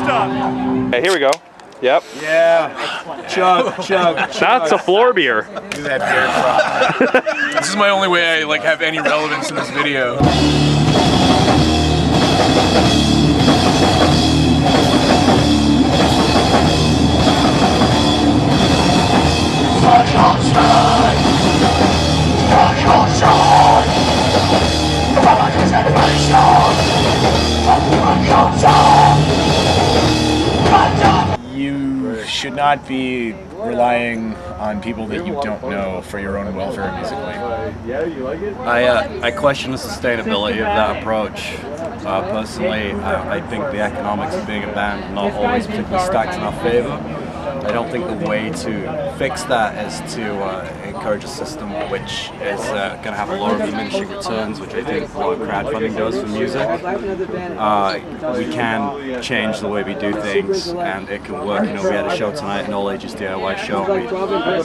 stuff. Okay, here we go. Yep. Yeah. Chug, chug. That's a floor beer. Do that beer from. This is my only way I like have any relevance in this video. You should not be relying on people that you don't know for your own welfare musically. I question the sustainability of that approach. Personally, I think the economics of being a band are not always particularly stacked in our favor. I don't think the way to fix that is to encourage a system which is going to have a lot of diminishing returns, which I think a lot of crowdfunding does for music. We can change the way we do things, and it can work. You know, we had a show tonight, an all-ages DIY show. We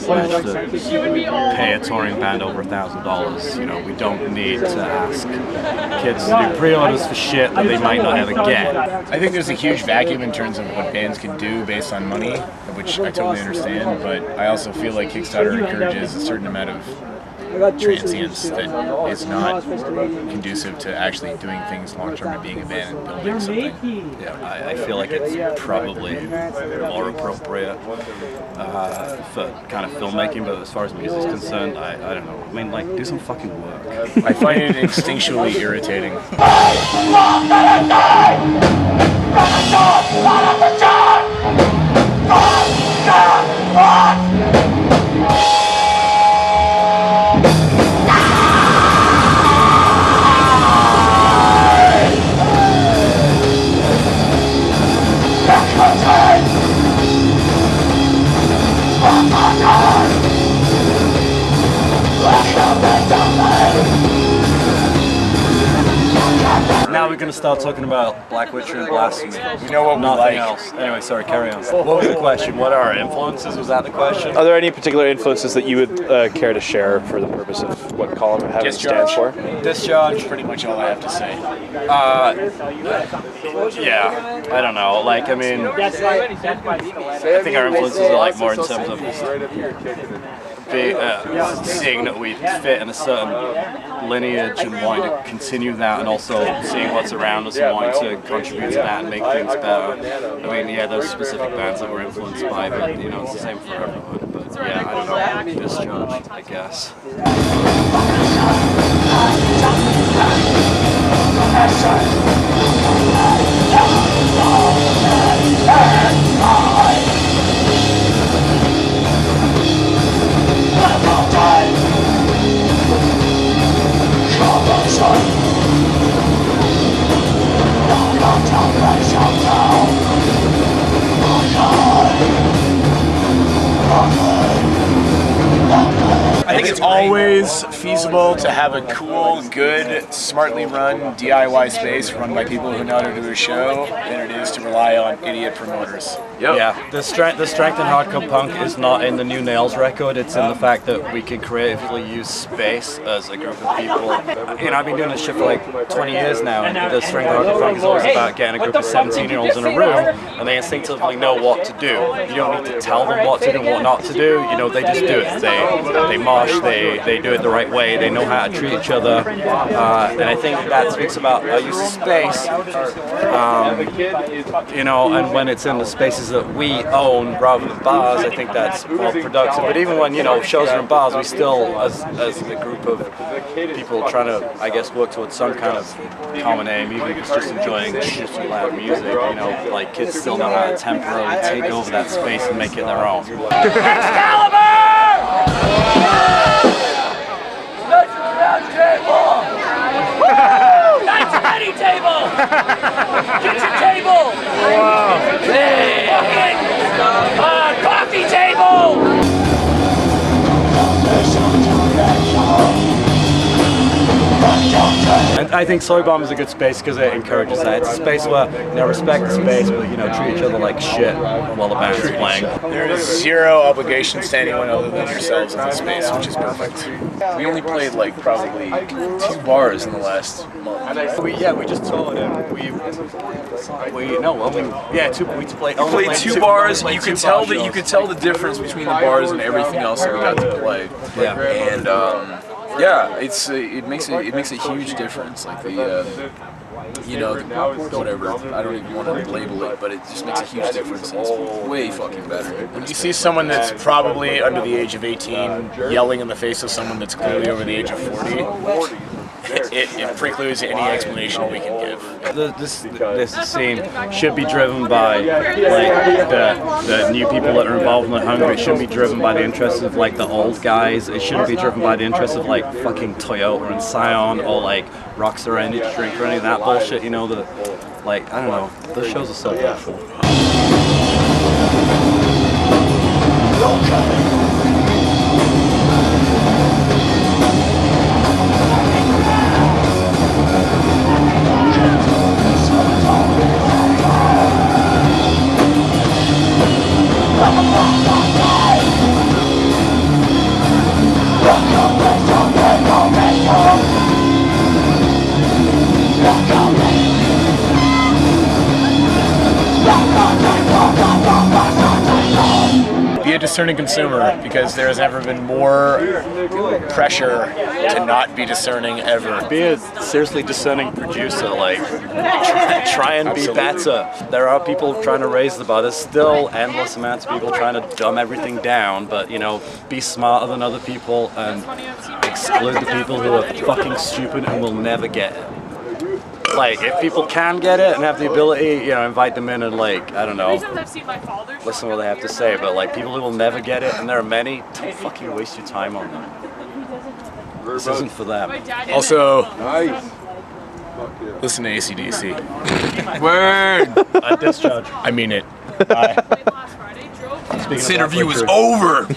managed to pay a touring band over $1,000. You know, we don't need to ask kids to do pre-orders for shit that they might not ever get. I think there's a huge vacuum in terms of what bands can do based on money, which I totally understand, but I also feel like Kickstarter encourages a certain amount of transience that is not conducive to actually doing things long-term and being a band and building something. Yeah, I feel like it's probably more appropriate for kind of filmmaking, but as far as music is concerned, I don't know. I mean, like, do some fucking work. I find it instinctually irritating. Now we're going to start talking about Black Witcher and Blasphemy. You know what we Nothing like. else. Anyway, sorry, carry on. What was the question? What are our influences? Was that the question? Are there any particular influences that you would care to share for the purpose of what Column Heaven stands for? Discharge. Pretty much all I have to say. Yeah, I don't know. Like, I mean, I think our influences are like more in terms of seeing that we fit in a certain lineage and wanting to continue that, and also seeing what's around us and wanting to contribute to that and make things better. I mean, yeah, there's specific bands that we're influenced by, but you know, it's the same for everyone. But yeah, I don't know. Discharge, I guess. I think it's always feasible to have a cool, good, smartly run DIY space run by people who know how to do a show than it is to rely on idiot promoters. Yep. Yeah, the strength in hardcore punk is not in the new Nails record, it's in the fact that we can creatively use space as a group of people. You know, I've been doing this shit for like 20 years now, and the strength in hardcore punk is always about getting a group of 17-year-olds in a room, and they instinctively know what to do. You don't need to tell them what to do and what not to do, you know, they just do it. They mosh, they do it the right way, they know how to treat each other, and I think that speaks about our use of space, you know, and when it's in the spaces that we own rather than bars, I think that's more productive. But even when, you know, shows are in bars, we still, as a group of people trying to, I guess, work towards some kind of common aim, even if it's just enjoying shitty loud music, you know, like kids still know how to temporarily take over that space and make it their own. Excalibur! Nice ready table! Kitchen table! Wow! Hey! Coffee table! I And I think Soybomb is a good space because it encourages that. It's a space where, respect the space, but, treat each other like shit while the band is playing. There is zero obligation to anyone other than yourselves in this space, which is perfect. We only played like probably 2 bars in the last month. We just toured and we played 2 bars. You could tell the difference between the bars and everything else that we got to play. Yeah. And it makes a huge difference. Like whatever. I don't even want to label it, but it just makes a huge difference. It's way fucking better. When you see someone that's probably under the age of 18 yelling in the face of someone that's clearly over the age of 40, it precludes any explanation we can give. This scene should be driven by the new people that are involved in the hunger. It shouldn't be driven by the interests of the old guys. It shouldn't be driven by the interests of fucking Toyota and Scion or Rockstar Energy Drink or any of that bullshit. I don't know. Those shows are so beautiful. Be a discerning consumer, because there has never been more pressure to not be discerning ever. Be a seriously discerning producer, try and be better. There are people trying to raise the bar. There's still endless amounts of people trying to dumb everything down, but be smarter than other people and exclude the people who are fucking stupid and will never get it. If people can get it and have the ability, invite them in and I don't know, listen to what they have to say. But people who will never get it, and there are many, don't fucking waste your time on them. This isn't for them. Also, listen to AC/DC. Word! I discharge. I mean it. This interview is over!